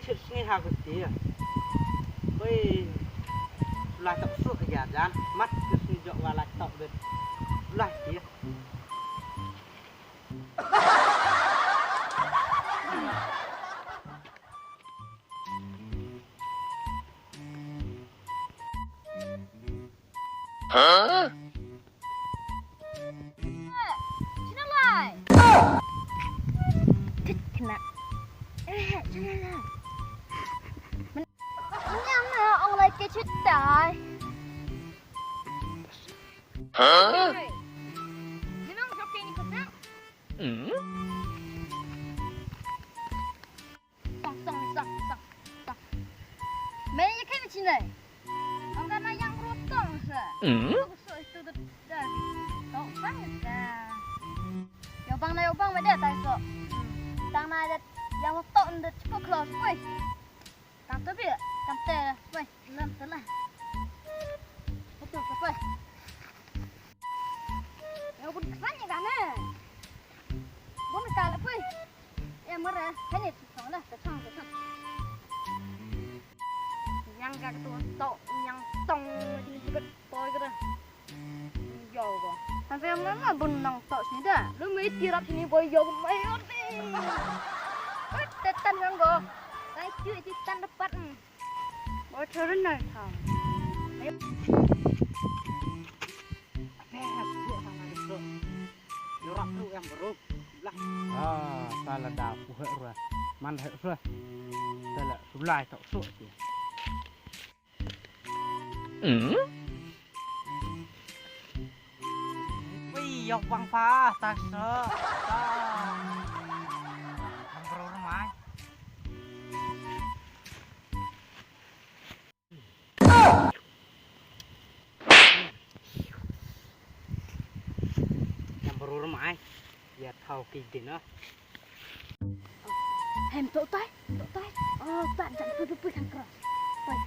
chit sini ha gusti. Wei la tak su kerja jan. Mat ke sini jok wala tok bet. Lah dia. Hah? Sini lai. Kena. Sini lai. Menyang ông lấy cái chết đại. Hah? Memang joki ni kena. Song. Mấy cái gì này? Ông ta nói yang rotong se. So itu dah. Tok bang ka. Yo bang mai dia tai so. Tang na yang tok ndet cukup kelas wei. Kam tu bi, kam te wei, nam telah. Betul wei. Yo pun kesanya kan eh. Bon kala wei. Ya merah, ini song lah, terang. Yang gak tu tok yang tong di dekat toy ke dah. Yo ko. Sampai mana bunang tok sini dah. Lu mai tirap sini boy yo mai oti. Tetan kan go. Kai cuy tetan dapat. Boy turun nak tau. Yorak tu yang beruk. Lah. Salah dah puhe ruah. Man he ruah. Salah sulai tok su dia. Wih, yok bang pa, tak so. Yang baru rumah. Yang baru rumah. Ya tahu kidin ah. Hem tok tai. Oh, tak jangan tu kan keras. Baik.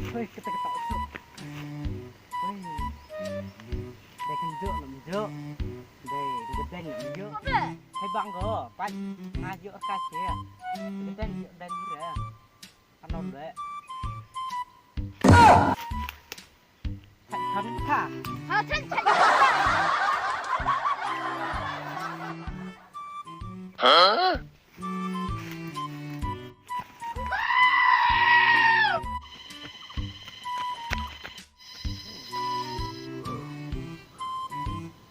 Thôi kita ketok su. Oi. Đây kan juk làm juk. Đây gedeng làm juk. Apa? Hai bang go, pan ngajuk kasih. Gedeng juk dan dia. Anon deh. Hãy thấm thả. Ha, chen. Hah?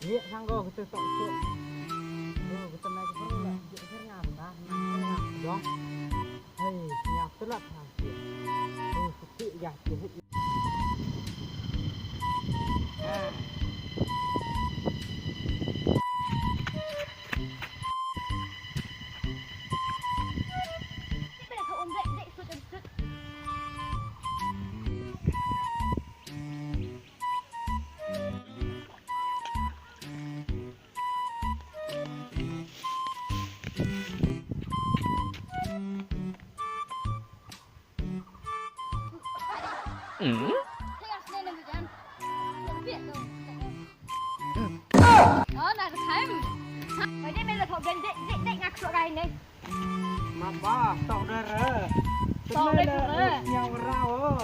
Iya, sanggo kita tok su. Kita naik ke mana? Juk ngam dah, ngam dong. Hei, siap telat ha. Setik ya, jehit. Kita kau om dek sud. Saya asli ni kan. Biar tu. Nak ke time. Jadi mana kau dek ngak sok kain ni. Mamba, tok dere. Tok dere. Yang rau.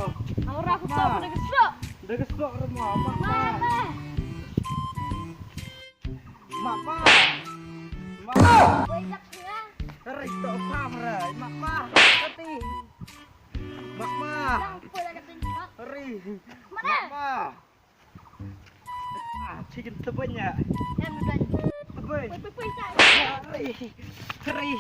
Orang aku sok pada kesok. Dekat sok rumah, mamba. Mamba. Mamba. Banyak dia. Rik tok pam re. Mamba. Kati. Mamba. Lampu dah kata ni. Ri. Mana? Mamba. Chicken tebanya. Yang mudah. Tebay. Pergi. Ri. Ri.